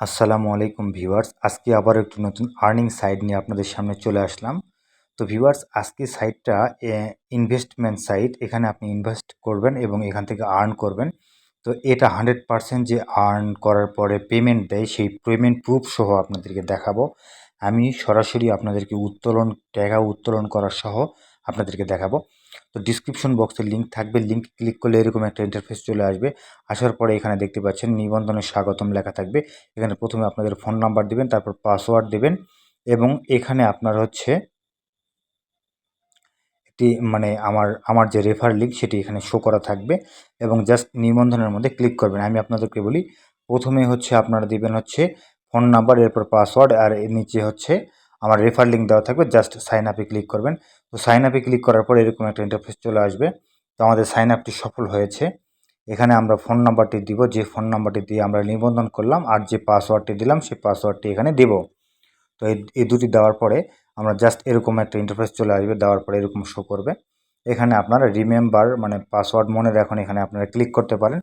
আসসালামু আলাইকুম ভিউয়ার্স, আজকে আবার একটি নতুন আর্নিং সাইট নিয়ে আপনাদের সামনে চলে আসলাম। তো ভিউয়ার্স, আজকে সাইটটা ইনভেস্টমেন্ট সাইট। এখানে আপনি ইনভেস্ট করবেন এবং এখান থেকে আর্ন করবেন। তো এটা 100% যে আর্ন করার পরে পেমেন্ট দেয়, সেই পেমেন্ট প্রুফ সহ আপনাদেরকে দেখাবো। আমি সরাসরি আপনাদেরকে টাকা উত্তোলন করা সহ আপনাদেরকে দেখাবো। তো ডিসক্রিপশন বক্সে লিঙ্ক থাকবে, লিঙ্ক ক্লিক করলে এরকম একটা ইন্টারফেস চলে আসবে। আসার পরে এখানে দেখতে পাচ্ছেন নিবন্ধনে স্বাগতম লেখা থাকবে। এখানে প্রথমে আপনাদের ফোন নাম্বার দিবেন, তারপর পাসওয়ার্ড দিবেন এবং এখানে আপনার হচ্ছে একটি আমার যে রেফার লিঙ্ক সেটি এখানে শো করা থাকবে এবং জাস্ট নিবন্ধনের মধ্যে ক্লিক করবেন। আমি আপনাদেরকে বলি, প্রথমে হচ্ছে আপনারা দিবেন হচ্ছে ফোন নাম্বার, এরপর পাসওয়ার্ড, আর এর নিচে হচ্ছে আমার রেফার লিঙ্ক দেওয়া থাকবে। জাস্ট সাইন আপে ক্লিক করবেন। তো সাইন আপে ক্লিক করার পর এরকম একটা ইন্টারফেস চলে আসবে। তো আমাদের সাইন আপটি সফল হয়েছে। এখানে আমরা ফোন নাম্বারটি দিব, যে ফোন নাম্বারটি দিয়ে আমরা নিবন্ধন করলাম, আর যে পাসওয়ার্ডটি দিলাম সেই পাসওয়ার্ডটি এখানে দেব। তো এই দুটি দেওয়ার পরে আমরা জাস্ট এরকম একটা ইন্টারফেস চলে আসবে। দেওয়ার পরে এরকম শো করবে। এখানে আপনারা রিমেম্বার পাসওয়ার্ড মনে রাখুন, এখানে আপনারা ক্লিক করতে পারেন।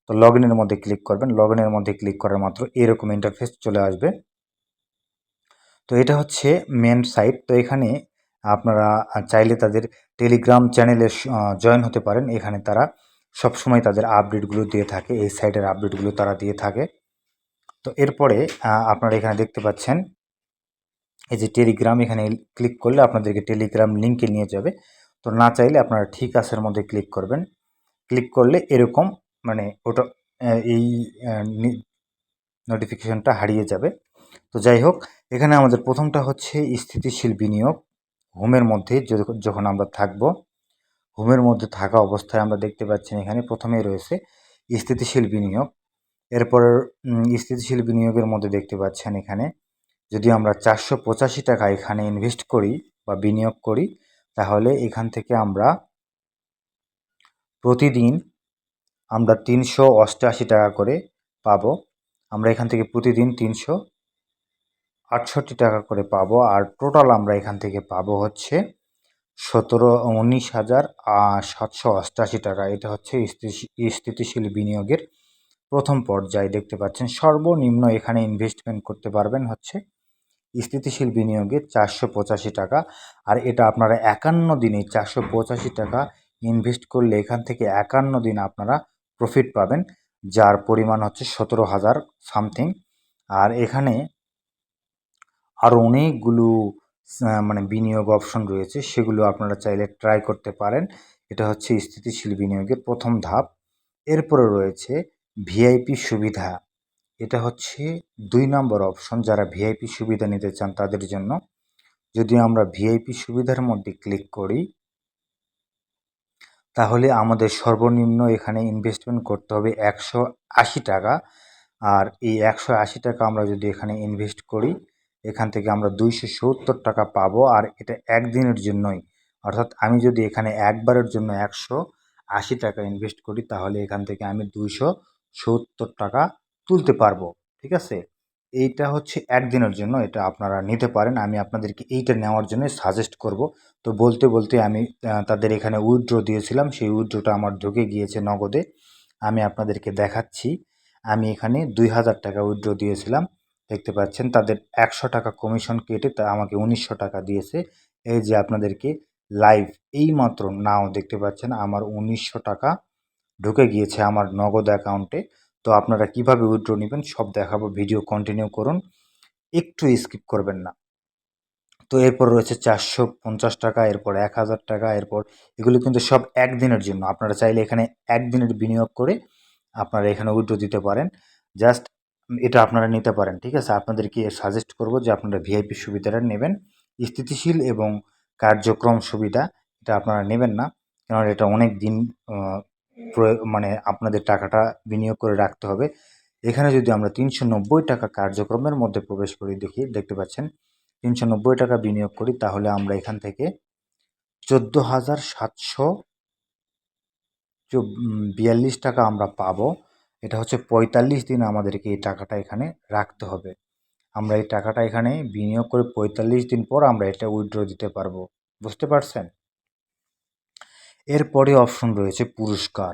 তো লগ ইনের মধ্যে ক্লিক করবেন। লগ ইনের মধ্যে ক্লিক করার মাত্র এরকম ইন্টারফেস চলে আসবে। তো এটা হচ্ছে মেন সাইট। তো এখানে আপনারা চাইলে তাদের টেলিগ্রাম চ্যানেলে জয়েন হতে পারেন। এখানে তারা সবসময় তাদের আপডেটগুলো দিয়ে থাকে, এই সাইটের আপডেটগুলো তারা দিয়ে থাকে। তো এরপরে আপনারা এখানে দেখতে পাচ্ছেন এই যে টেলিগ্রাম, এখানে ক্লিক করলে আপনাদেরকে টেলিগ্রাম লিঙ্কে নিয়ে যাবে। তো না চাইলে আপনারা ঠিক আছের মধ্যে ক্লিক করবেন। ক্লিক করলে এরকম ওটা এই নোটিফিকেশনটা হারিয়ে যাবে। তো যাই হোক, এখানে আমাদের প্রথমটা হচ্ছে স্থিতিশীল বিনিয়োগ। হোমের মধ্যে যখন আমরা থাকব, হোমের মধ্যে থাকা অবস্থায় আমরা দেখতে পাচ্ছেন এখানে প্রথমেই রয়েছে স্থিতিশীল বিনিয়োগ। এরপর স্থিতিশীল বিনিয়োগের মধ্যে দেখতে পাচ্ছেন এখানে যদি আমরা 485 টাকা এখানে ইনভেস্ট করি বা বিনিয়োগ করি, তাহলে এখান থেকে আমরা প্রতিদিন 388 টাকা করে পাবো। আমরা এখান থেকে প্রতিদিন 368 টাকা করে পাবো। আর টোটাল আমরা এখান থেকে পাবো হচ্ছে 19,788 টাকা। এটা হচ্ছে স্থিতিশীল বিনিয়োগের প্রথম পর্যায়ে। দেখতে পাচ্ছেন সর্বনিম্ন এখানে ইনভেস্টমেন্ট করতে পারবেন হচ্ছে স্থিতিশীল বিনিয়োগে 485 টাকা। আর এটা আপনারা 51 দিনে 485 টাকা ইনভেস্ট করলে এখান থেকে 51 দিন আপনারা প্রফিট পাবেন, যার পরিমাণ হচ্ছে 17,000 সামথিং। আর এখানে আরও অনেকগুলো বিনিয়োগ অপশন রয়েছে, সেগুলো আপনারা চাইলে ট্রাই করতে পারেন। এটা হচ্ছে স্থিতিশীল বিনিয়োগের প্রথম ধাপ। এরপরে রয়েছে ভিআইপি সুবিধা। এটা হচ্ছে 2 নম্বর অপশন। যারা ভিআইপি সুবিধা নিতে চান তাদের জন্য। যদি আমরা ভিআইপি সুবিধার মধ্যে ক্লিক করি, তাহলে আমাদের সর্বনিম্ন এখানে ইনভেস্টমেন্ট করতে হবে 180 টাকা। আর এই 180 টাকা আমরা যদি এখানে ইনভেস্ট করি, এখান থেকে আমরা 270 টাকা পাবো। আর এটা একদিনের জন্যই, অর্থাৎ আমি যদি এখানে একবারের জন্য 180 টাকা ইনভেস্ট করি, তাহলে এখান থেকে আমি 270 টাকা তুলতে পারবো। ঠিক আছে, এইটা হচ্ছে একদিনের জন্য, এটা আপনারা নিতে পারেন। আমি আপনাদেরকে এইটা নেওয়ার জন্য সাজেস্ট করব। তো বলতে বলতে আমি তাদের এখানে উইথড্র দিয়েছিলাম, সেই উইথড্রটা আমার ঢুকে গিয়েছে নগদে। আমি আপনাদেরকে দেখাচ্ছি। আমি এখানে 2,000 টাকা উইথড্র দিয়েছিলাম। দেখতে পাচ্ছেন তাদের 100 টাকা কমিশন কেটে তা আমাকে 1900 টাকা দিয়েছে। এই যে আপনাদেরকে লাইভ এইমাত্র নাও দেখতে পাচ্ছেন আমার 1900 টাকা ঢুকে গিয়েছে আমার নগদ অ্যাকাউন্টে। তো আপনারা কিভাবে উইথড্র নেবেন সব দেখাবো, ভিডিও কন্টিনিউ করুন, একটু স্কিপ করবেন না। তো এরপর রয়েছে 450 টাকা, এরপর 1,000 টাকা, এরপর এগুলো কিন্তু সব একদিনের জন্য। আপনারা চাইলে এখানে একদিনের বিনিয়োগ করে আপনারা এখানে উইথড্র দিতে পারেন। জাস্ট এটা আপনারা নিতে পারেন। ঠিক আছে, আপনাদেরকে সাজেস্ট করব যে আপনারা ভিআইপি সুবিধাটা নেবেন। স্থিতিশীল এবং কার্যক্রম সুবিধা এটা আপনারা নেবেন না, কারণ এটা অনেক দিন আপনাদের টাকাটা বিনিয়োগ করে রাখতে হবে। এখানে যদি আমরা 390 টাকা কার্যক্রমের মধ্যে প্রবেশ করি, দেখতে পাচ্ছেন 390 টাকা বিনিয়োগ করি, তাহলে আমরা এখান থেকে 14,742 টাকা আমরা পাবো। এটা হচ্ছে 45 দিন আমাদেরকে এই টাকাটা এখানে রাখতে হবে। আমরা এই টাকাটা এখানে বিনিয়োগ করে 45 দিন পর আমরা এটা উইথড্র দিতে পারবো। বুঝতে পারছেন? এরপরে অপশন রয়েছে পুরস্কার।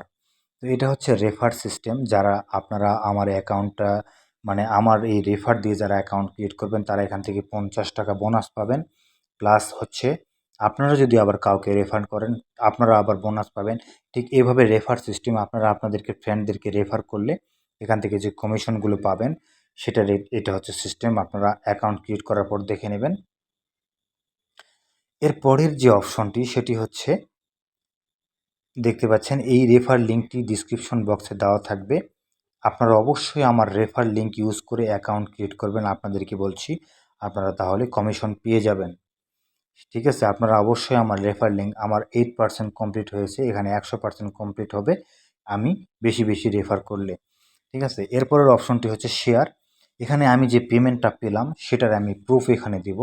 তো এটা হচ্ছে রেফার সিস্টেম। যারা আপনারা আমার অ্যাকাউন্টটা মানে আমার এই রেফার দিয়ে যারা অ্যাকাউন্ট ক্রিয়েট করবেন তারা এখান থেকে 50 টাকা বোনাস পাবেন। প্লাস হচ্ছে আপনারা যদি আবার কাউকে রেফার করেন আপনারা আবার বোনাস পাবেন। ঠিক এইভাবে রেফার সিস্টেম আপনারা আপনাদেরকে ফ্রেন্ডদেরকে রেফার করলে এখান থেকে যে কমিশনগুলো পাবেন সেটার এটা হচ্ছে সিস্টেম। আপনারা অ্যাকাউন্ট ক্রিয়েট করার পর দেখে নেবেন। এর পরের যে অপশনটি সেটি হচ্ছে দেখতে পাচ্ছেন এই রেফার লিঙ্কটি ডিসক্রিপশন বক্সে দেওয়া থাকবে। আপনারা অবশ্যই আমার রেফার লিঙ্ক ইউজ করে অ্যাকাউন্ট ক্রিয়েট করবেন। আপনাদেরকে বলছি আপনারা তাহলে কমিশন পেয়ে যাবেন। ঠিক আছে, আপনারা অবশ্যই আমার রেফার লিঙ্ক আমার 8% কমপ্লিট হয়েছে, এখানে 100% কমপ্লিট হবে আমি বেশি বেশি রেফার করলে। ঠিক আছে, এরপরের অপশনটি হচ্ছে শেয়ার। এখানে আমি যে পেমেন্টটা পেলাম সেটার আমি প্রুফ এখানে দিব।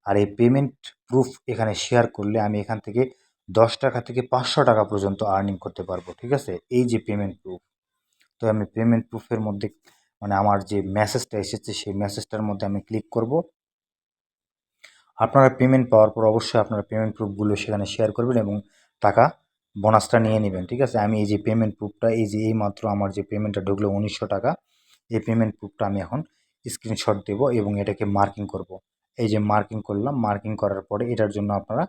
আর এই পেমেন্ট প্রুফ এখানে শেয়ার করলে আমি এখান থেকে 10 টাকা থেকে 500 টাকা পর্যন্ত আর্নিং করতে পারবো। ঠিক আছে, এই যে পেমেন্ট প্রুফ। তো আমি পেমেন্ট প্রুফের মধ্যে মানে আমার যে মেসেজটা এসেছে সেই মেসেজটার মধ্যে আমি ক্লিক করব। আপনারা পেমেন্ট পাওয়ার পর অবশ্যই আপনারা পেমেন্ট প্রুফগুলো সেখানে শেয়ার করবেন এবং টাকা বোনাসটা নিয়ে নেবেন। ঠিক আছে, আমি এই যে পেমেন্ট প্রুফটা এই যে এইমাত্র আমার যে পেমেন্টটা ঢুকলো 1900 টাকা, এই পেমেন্ট প্রুফটা আমি এখন স্ক্রিনশট দেব এবং এটাকে মার্কিং করব। এই যে মার্কিং করলাম, মার্কিং করার পরে এটার জন্য আপনারা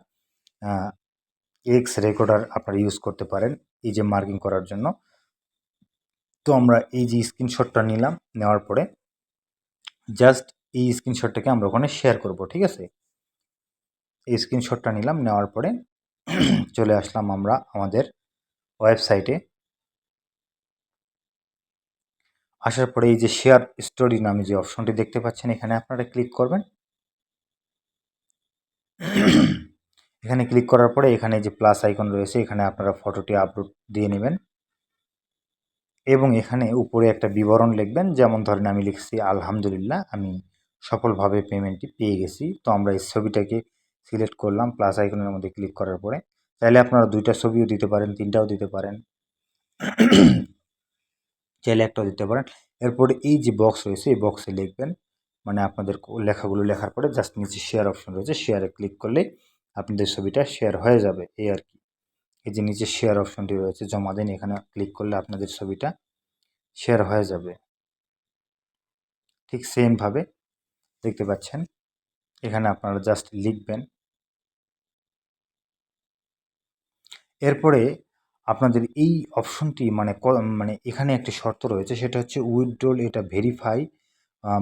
এক্স রেকর্ডার আপনারা ইউজ করতে পারেন এই যে মার্কিং করার জন্য। তো আমরা এই যে স্ক্রিনশটটা নিলাম, নেওয়ার পরে জাস্ট এই স্ক্রিনশটটাকে আমরা ওখানে শেয়ার করব। ঠিক আছে, এই স্ক্রিনশটটা নিলাম, নেওয়ার পরে চলে আসলাম আমরা আমাদের ওয়েবসাইটে। আসার পরে এই যে শেয়ার স্টোরি নামে যে অপশনটি দেখতে পাচ্ছেন এখানে আপনারা ক্লিক করবেন। এখানে ক্লিক করার পরে এখানে যে প্লাস আইকন রয়েছে এখানে আপনারা ফটোটি আপলোড দিয়ে নেবেন এবং এখানে উপরে একটা বিবরণ লিখবেন। যেমন ধরেন আমি লিখছি আলহামদুলিল্লাহ আমি সফলভাবে পেমেন্টটি পেয়ে গেছি। তো আমরা এই ছবিটাকে সিলেক্ট করলাম প্লাস আইকনের মধ্যে ক্লিক করার পরে। চাইলে আপনারা 2টা ছবিও দিতে পারেন, 3টাও দিতে পারেন, চাইলে একটাও দিতে পারেন। এরপরে এই যে বক্স রয়েছে এই বক্সে লিখবেন, মানে আপনাদের লেখাগুলো লেখার পরে জাস্ট নিচে শেয়ার অপশন রয়েছে, শেয়ারে ক্লিক করলে আপনাদের ছবিটা শেয়ার হয়ে যাবে এই আর কি। এই যে নিচে শেয়ার অপশনটি রয়েছে জমা দিন, এখানে ক্লিক করলে আপনাদের ছবিটা শেয়ার হয়ে যাবে। ঠিক সেমভাবে দেখতে পাচ্ছেন এখানে আপনারা জাস্ট লিখবেন। এরপরে আপনাদের এই অপশনটি মানে এখানে একটি শর্ত রয়েছে, সেটা হচ্ছে উইথড্রল এটা ভেরিফাই,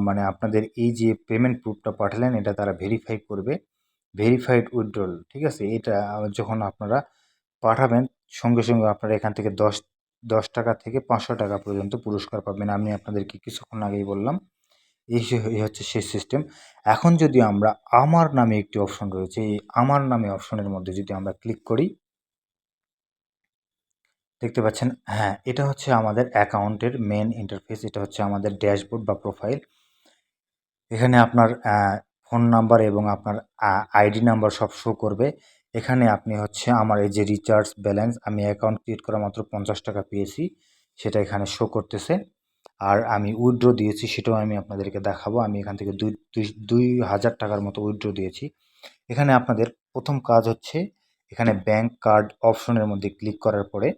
মানে আপনাদের এই যে পেমেন্ট প্রুফটা পাঠালেন এটা তারা ভেরিফাই করবে, ভেরিফাইড উইথড্রল। ঠিক আছে, এটা যখন আপনারা পাঠাবেন সঙ্গে সঙ্গে আপনারা এখান থেকে 10 টাকা থেকে 500 টাকা পর্যন্ত পুরস্কার পাবেন। আমি আপনাদেরকে কিছুক্ষণ আগেই বললাম এই হচ্ছে সেই সিস্টেম। এখন যদি আমরা আমার নামে একটি অপশন রয়েছে, এই আমার নামে অপশনের মধ্যে যদি আমরা ক্লিক করি দেখতে পাচ্ছেন, হ্যাঁ এটা হচ্ছে আমাদের অ্যাকাউন্টের মেন ইন্টারফেস, এটা হচ্ছে আমাদের ড্যাশবোর্ড বা প্রোফাইল। এখানে আপনার ফোন নাম্বার এবং আপনার আইডি নাম্বার সব শো করবে। এখানে আপনি হচ্ছে আমার এই যে রিচার্জ ব্যালেন্স আমি অ্যাকাউন্ট ক্রিয়েট করা মাত্র 50 টাকা পেয়েছি সেটা এখানে শো করতেছে। আর আমি উইথড্র দিয়েছি সেটাও আমি আপনাদেরকে দেখাবো। আমি এখান থেকে 2000 টাকার মতো উইথড্র দিয়েছি। এখানে আপনাদের প্রথম কাজ হচ্ছে এখানে ব্যাংক কার্ড অপশনের মধ্যে ক্লিক করার পরে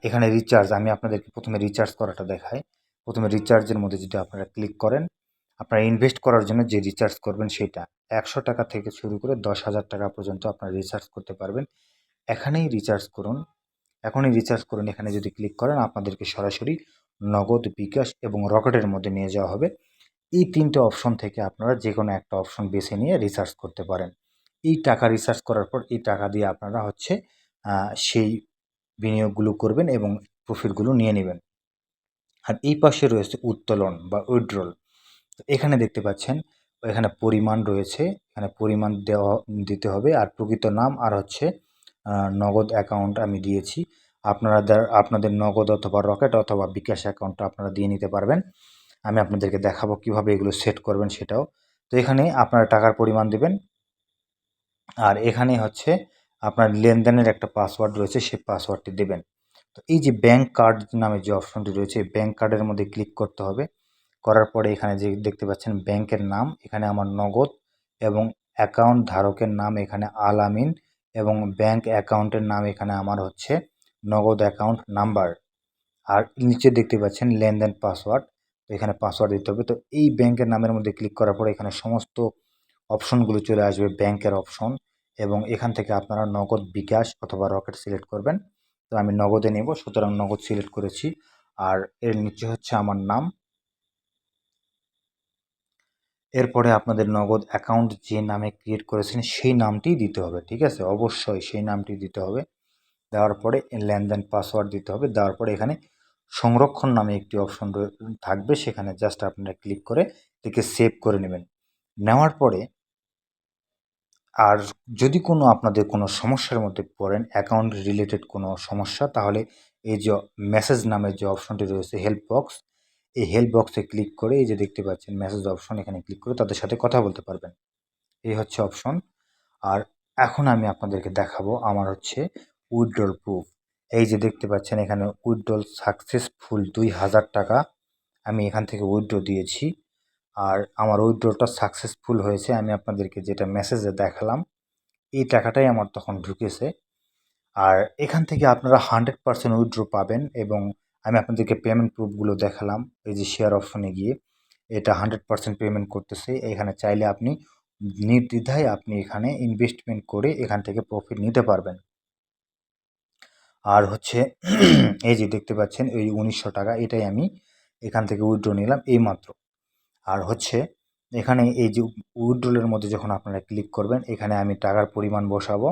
এখানে রিচার্জ, আমি আপনাদেরকে প্রথমে রিচার্জ করাটা দেখাই। প্রথমে রিচার্জের মধ্যে যদি আপনারা ক্লিক করেন আপনারা ইনভেস্ট করার জন্য যে রিচার্জ করবেন সেটা 100 টাকা থেকে শুরু করে 10,000 টাকা পর্যন্ত আপনারা রিচার্জ করতে পারবেন। এখানেই রিচার্জ করুন, এখনই রিচার্জ করুন। এখানে যদি ক্লিক করেন আপনাদেরকে সরাসরি নগদ, বিকাশ এবং রকেটের মধ্যে নিয়ে যাওয়া হবে। এই 3টে অপশন থেকে আপনারা যে কোনো একটা অপশন বেছে নিয়ে রিচার্জ করতে পারেন। এই টাকা রিচার্জ করার পর এই টাকা দিয়ে আপনারা হচ্ছে সেই বিনিয়োগগুলো করবেন এবং প্রফিটগুলো নিয়ে নেবেন। আর এই পাশে রয়েছে উত্তোলন বা উইথড্রল। তো এখানে দেখতে পাচ্ছেন এখানে পরিমাণ রয়েছে, এখানে পরিমাণ দিতে হবে আর প্রকৃত নাম আর হচ্ছে নগদ অ্যাকাউন্ট আমি দিয়েছি। আপনাদের নগদ অথবা রকেট অথবা বিকাশ অ্যাকাউন্টটা আপনারা দিয়ে নিতে পারবেন। আমি আপনাদেরকে দেখাবো কিভাবে এগুলো সেট করবেন সেটাও। তো এখানে আপনারা টাকার পরিমাণ দেবেন আর এখানে হচ্ছে আপনার লেনদেনের একটা পাসওয়ার্ড রয়েছে সেই পাসওয়ার্ডটি দেবেন। তো এই যে ব্যাংক কার্ড নামে যে অপশনটি রয়েছে ব্যাংক কার্ডের মধ্যে ক্লিক করতে হবে। করার পরে এখানে যে দেখতে পাচ্ছেন ব্যাংকের নাম, এখানে আমার নগদ এবং অ্যাকাউন্ট ধারকের নাম এখানে আল আমিন এবং ব্যাংক অ্যাকাউন্টের নাম এখানে আমার হচ্ছে নগদ অ্যাকাউন্ট নাম্বার। আর নিচে দেখতে পাচ্ছেন লেনদেন পাসওয়ার্ড। তো এখানে পাসওয়ার্ড দিতে হবে। তো এই ব্যাংকের নামের মধ্যে ক্লিক করার পরে এখানে সমস্ত অপশনগুলো চলে আসবে, ব্যাংকের অপশন, এবং এখান থেকে আপনারা নগদ, বিকাশ অথবা রকেট সিলেক্ট করবেন। তো আমি নগদে নেব, সুতরাং নগদ সিলেক্ট করেছি। আর এর নিচে হচ্ছে আমার নাম। এরপরে আপনাদের নগদ অ্যাকাউন্ট যে নামে ক্রিয়েট করেছেন সেই নামটি দিতে হবে, ঠিক আছে? অবশ্যই সেই নামটি দিতে হবে। দেওয়ার পরে লেনদেন পাসওয়ার্ড দিতে হবে। দেওয়ার পরে এখানে সংরক্ষণ নামে একটি অপশন থাকবে, সেখানে জাস্ট আপনারা ক্লিক করে এটিকে সেভ করে নেবেন। নেওয়ার পরে আর যদি কোনো আপনাদের কোনো সমস্যার মধ্যে পড়েন, অ্যাকাউন্ট রিলেটেড কোনো সমস্যা, তাহলে এই যে মেসেজ নামের যে অপশনটি রয়েছে, হেল্প বক্স, এই হেল্প বক্সে ক্লিক করে এই যে দেখতে পাচ্ছেন মেসেজ অপশন, এখানে ক্লিক করে তাদের সাথে কথা বলতে পারবেন। এই হচ্ছে অপশন। আর এখন আমি আপনাদেরকে দেখাবো আমার হচ্ছে উইথড্রল প্রুফ। এই যে দেখতে পাচ্ছেন এখানে উইথড্রল সাকসেসফুল 2000 টাকা আমি এখান থেকে উইথড্র দিয়েছি। আর আমার উইথড্রলটা সাকসেসফুল হয়েছে। আমি আপনাদেরকে যেটা মেসেজে দেখালাম এই টাকাটাই আমার তখন ঢুকেছে। আর এখান থেকে আপনারা 100% উইথড্র পাবেন। এবং আমি আপনাদেরকে পেমেন্ট প্রুফগুলো দেখালাম, এই যে শেয়ার অপশনে গিয়ে এটা 100% পেমেন্ট করতেছে। এখানে চাইলে আপনি নির্দ্বিধায় আপনি এখানে ইনভেস্টমেন্ট করে এখান থেকে প্রফিট নিতে পারবেন। আর হচ্ছে এই যে দেখতে পাচ্ছেন এই 1900 টাকা, এটাই আমি এখান থেকে উইথড্র নিলাম এইমাত্র। আর হচ্ছে এখানে এই যে উইথড্রলের মধ্যে যখন আপনারা ক্লিক করবেন, এখানে আমি টাকার পরিমাণ বসাবো।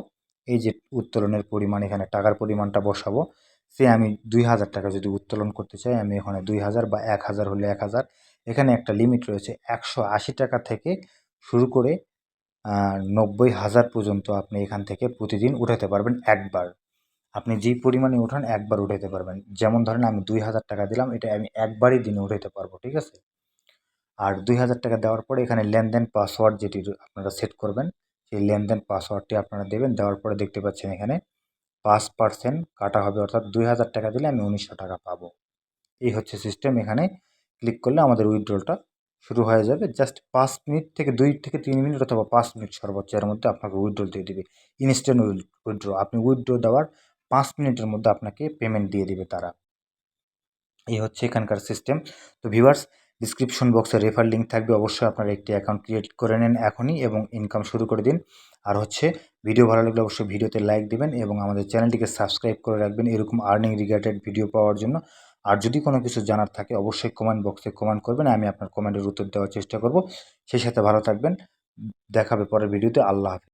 এই যে উত্তোলনের পরিমাণ, এখানে টাকার পরিমাণটা বসাবো। সে আমি 2000 টাকা যদি উত্তোলন করতে চাই, আমি এখানে 2000 বা 1000 হলে 1000। এখানে একটা লিমিট রয়েছে 180 টাকা থেকে শুরু করে 90,000 পর্যন্ত আপনি এখান থেকে প্রতিদিন উঠাতে পারবেন একবার। আপনি যেই পরিমাণে উঠান একবার উঠাতে পারবেন। যেমন ধরেন আমি 2000 টাকা দিলাম, এটা আমি একবারই দিনে উঠাতে পারবো, ঠিক আছে? আর 2000 টাকা দেওয়ার পরে এখানে লেনদেন পাসওয়ার্ড যেটি আপনারা সেট করবেন, সেই লেনদেন পাসওয়ার্ডটি আপনারা দেবেন। দেওয়ার পরে দেখতে পাচ্ছেন এখানে 5% কাটা হবে, অর্থাৎ 2000 টাকা দিলে আমি 1900 টাকা পাবো। এই হচ্ছে সিস্টেম। এখানে ক্লিক করলে আমাদের উইথড্রলটা শুরু হয়ে যাবে। জাস্ট 5 মিনিট থেকে 2 থেকে 3 মিনিট অথবা 5 মিনিট সর্বোচ্চ এর মধ্যে আপনাকে উইথড্রল দিয়ে দিবে। Instant withdraw. আপনি উইথড্র দেওয়ার 5 মিনিটের মধ্যে আপনাকে পেমেন্ট দিয়ে দিবে তারা। এই হচ্ছে এখানকার সিস্টেম। তো ভিউয়ার্স, ডিসক্রিপশন বক্সে রেফার লিঙ্ক থাকবে, অবশ্যই আপনারা একটি অ্যাকাউন্ট ক্রিয়েট করে নেন এখনই এবং ইনকাম শুরু করে দিন। আর হচ্ছে ভিডিও ভালো লাগলে অবশ্যই ভিডিওতে লাইক দিবেন এবং আমাদের চ্যানেলটিকে সাবস্ক্রাইব করে রাখবেন এরকম আর্নিং রিলেটেড ভিডিও পাওয়ার জন্য। আর যদি কোনো কিছু জানার থাকে অবশ্যই কমেন্ট বক্সে কমেন্ট করবেন, আমি আপনার কমেন্টের উত্তর দেওয়ার চেষ্টা করব। সেই সাথে ভালো থাকবেন। দেখা হবে পরের ভিডিওতে। আল্লাহ হাফেজ।